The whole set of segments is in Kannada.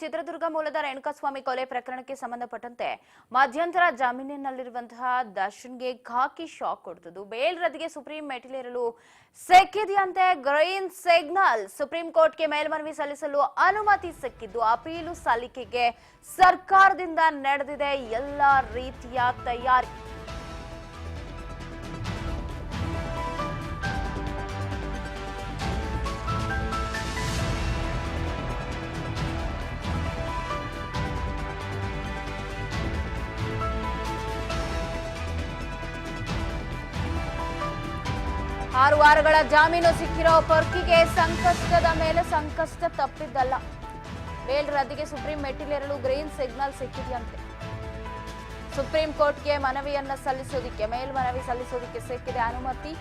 ಚಿತ್ರದುರ್ಗ ಮೂಲದ ರೇಣುಕಾಸ್ವಾಮಿ ಕೊಲೆ ಪ್ರಕರಣಕ್ಕೆ ಸಂಬಂಧಪಟ್ಟಂತೆ ಮಧ್ಯಂತರ ಜಾಮೀನಿನಲ್ಲಿರುವಂತಹ ದರ್ಶನ್ಗೆ ಖಾಕಿ ಶಾಕ್ ಕೊಡುವುದು. ಬೇಲ್ ರದ್ದಿಗೆ ಸುಪ್ರೀಂ ಮೆಟ್ಟಿಲೇರಲು ಸಿಕ್ಕಿದೆಯಂತೆ ಗ್ರೀನ್ ಸಿಗ್ನಲ್. ಸುಪ್ರೀಂ ಕೋರ್ಟ್ಗೆ ಮೇಲ್ಮನವಿ ಸಲ್ಲಿಸಲು ಅನುಮತಿ ಸಿಕ್ಕಿದ್ದು ಅಪೀಲು ಸಲ್ಲಿಕೆಗೆ ಸರ್ಕಾರದಿಂದ ನಡೆದಿದೆ ಎಲ್ಲ ರೀತಿಯ ತಯಾರಿ. ಆರು ವಾರಗಳ ಜಾಮೀನು ಸಿಕ್ಕಿರೋ ಪೊರ್ಕಿಗೆ ಸಂಕಷ್ಟದ ಮೇಲೆ ಸಂಕಷ್ಟ ತಪ್ಪಿದ್ದಲ್ಲ. ಬೇಲ್ ರದ್ದಿಗೆ ಸುಪ್ರೀಂ ಮೆಟ್ಟಿಲೇರಲು ಗ್ರೀನ್ ಸಿಗ್ನಲ್ ಸಿಕ್ಕಿದೆಯಂತೆ. ಸುಪ್ರೀಂ ಕೋರ್ಟ್ಗೆ ಮೇಲ್ಮನವಿ ಸಲ್ಲಿಸೋದಕ್ಕೆ ಸಿಕ್ಕಿದೆ ಅನುಮತಿ.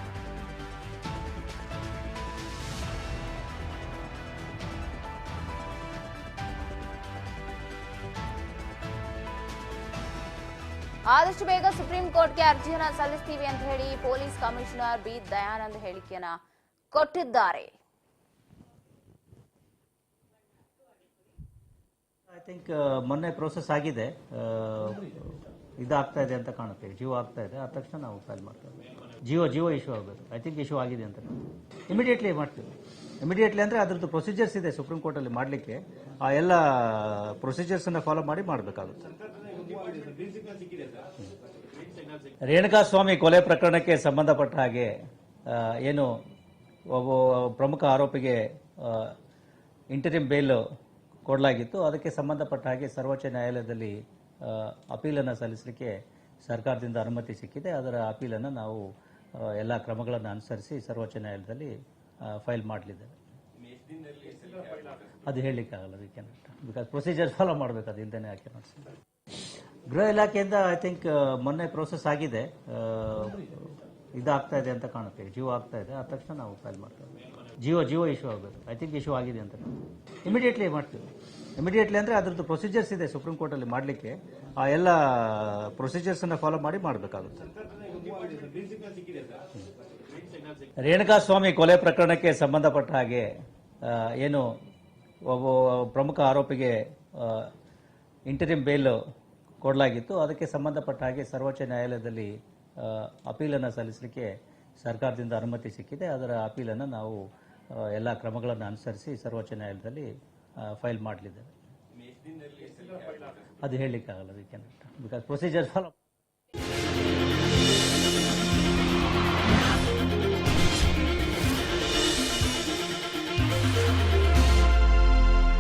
ಆದಷ್ಟು ಬೇಗ ಸುಪ್ರೀಂ ಕೋರ್ಟ್ಗೆ ಅರ್ಜಿಯನ್ನ ಸಲ್ಲಿಸ್ತೀವಿ ಅಂತ ಹೇಳಿ ಪೊಲೀಸ್ ಕಮಿಷನರ್ ಬಿ ದಯಾನಂದ್ ಹೇಳಿಕೆಯನ್ನ ಕೊಟ್ಟಿದ್ದಾರೆ. ಐ ಥಿಂಕ್ ಮೊನ್ನೆ ಪ್ರೋಸೆಸ್ ಆಗಿದೆ, ಇದಾಗ್ತಾ ಇದೆ ಅಂತ ಕಾಣುತ್ತೆ, ಜಿಯೋ ಆಗ್ತಾ ಇದೆ. ಆದ ತಕ್ಷಣ ನಾವು ಫೈಲ್ ಮಾಡ್ತೇವೆ. ಜಿಯೋ ಇಶ್ಯೂ ಆಗಬೇಕು. ಐ ಥಿಂಕ್ ಇಶ್ಯೂ ಆಗಿದೆ ಅಂತ ಇಮಿಡಿಯೇಟ್ಲಿ ಮಾಡ್ತೀವಿ. ಇಮಿಡಿಯೇಟ್ಲಿ ಅಂದರೆ ಅದ್ರದ್ದು ಪ್ರೊಸೀಜರ್ಸ್ ಇದೆ ಸುಪ್ರೀಂ ಕೋರ್ಟಲ್ಲಿ ಮಾಡಲಿಕ್ಕೆ. ಆ ಎಲ್ಲ ಪ್ರೊಸೀಜರ್ಸನ್ನು ಫಾಲೋ ಮಾಡಿ ಮಾಡಬೇಕಾಗುತ್ತೆ. ರೇಣುಕಾಸ್ವಾಮಿ ಕೊಲೆ ಪ್ರಕರಣಕ್ಕೆ ಸಂಬಂಧಪಟ್ಟ ಹಾಗೆ ಏನು ಒಬ್ಬ ಪ್ರಮುಖ ಆರೋಪಿಗೆ ಇಂಟರಿಮ್ ಬೇಲ್ ಕೊಡಲಾಗಿತ್ತು. ಅದಕ್ಕೆ ಸಂಬಂಧಪಟ್ಟ ಹಾಗೆ ಸರ್ವೋಚ್ಚ ನ್ಯಾಯಾಲಯದಲ್ಲಿ ಅಪೀಲನ್ನು ಸಲ್ಲಿಸಲಿಕ್ಕೆ ಸರ್ಕಾರದಿಂದ ಅನುಮತಿ ಸಿಕ್ಕಿದೆ. ಅದರ ಅಪೀಲನ್ನು ನಾವು ಎಲ್ಲ ಕ್ರಮಗಳನ್ನು ಅನುಸರಿಸಿ ಸರ್ವೋಚ್ಚ ನ್ಯಾಯಾಲಯದಲ್ಲಿ ಫೈಲ್ ಮಾಡಲಿದ್ದೇವೆ. ಅದು ಹೇಳಲಿಕ್ಕಾಗಲ್ಲ, ಬಿಕಾಸ್ ಪ್ರೊಸೀಜರ್ ಫಾಲೋ ಮಾಡಬೇಕು. ಅದು ಇಲ್ಲದೇ ಯಾಕೆ ಮಾಡಿಸ್ತಾರೆ. ಗೃಹ ಇಲಾಖೆಯಿಂದ ಐ ಥಿಂಕ್ ಮೊನ್ನೆ ಪ್ರೋಸೆಸ್ ಆಗಿದೆ, ಇದಾಗ್ತಾ ಇದೆ ಅಂತ ಕಾಣುತ್ತೆ, ಜಿಯೋ ಆಗ್ತಾ ಇದೆ. ಆದ ತಕ್ಷಣ ನಾವು ಫೈಲ್ ಮಾಡ್ತೇವೆ. ಜಿಯೋ ಇಶ್ಯೂ ಆಗಬೇಕು. ಐ ಥಿಂಕ್ ಇಶ್ಯೂ ಆಗಿದೆ ಅಂತ ಇಮಿಡಿಯೇಟ್ಲಿ ಮಾಡ್ತೀವಿ. ಇಮಿಡಿಯೇಟ್ಲಿ ಅಂದರೆ ಅದ್ರದ್ದು ಪ್ರೊಸೀಜರ್ಸ್ ಇದೆ ಸುಪ್ರೀಂ ಕೋರ್ಟಲ್ಲಿ ಮಾಡಲಿಕ್ಕೆ. ಆ ಎಲ್ಲ ಪ್ರೊಸೀಜರ್ಸನ್ನು ಫಾಲೋ ಮಾಡಿ ಮಾಡಬೇಕಾಗುತ್ತೆ. ರೇಣುಕಾಸ್ವಾಮಿ ಕೊಲೆ ಪ್ರಕರಣಕ್ಕೆ ಸಂಬಂಧಪಟ್ಟ ಹಾಗೆ ಏನು ಒಬ್ಬ ಪ್ರಮುಖ ಆರೋಪಿಗೆ ಇಂಟರಿಮ್ ಬೇಲ್ ಕೊಡಲಾಗಿತ್ತು. ಅದಕ್ಕೆ ಸಂಬಂಧಪಟ್ಟ ಹಾಗೆ ಸರ್ವೋಚ್ಚ ನ್ಯಾಯಾಲಯದಲ್ಲಿ ಅಪೀಲನ್ನು ಸಲ್ಲಿಸಲಿಕ್ಕೆ ಸರ್ಕಾರದಿಂದ ಅನುಮತಿ ಸಿಕ್ಕಿದೆ. ಅದರ ಅಪೀಲನ್ನು ನಾವು ಎಲ್ಲ ಕ್ರಮಗಳನ್ನು ಅನುಸರಿಸಿ ಸರ್ವೋಚ್ಚ ನ್ಯಾಯಾಲಯದಲ್ಲಿ ಫೈಲ್ ಮಾಡಲಿದ್ದೇವೆ. ಅದು ಹೇಳಲಿಕ್ಕಾಗಲ್ಲ, ಬಿಕಾಸ್ ಪ್ರೊಸೀಜರ್ ಫಾಲೋ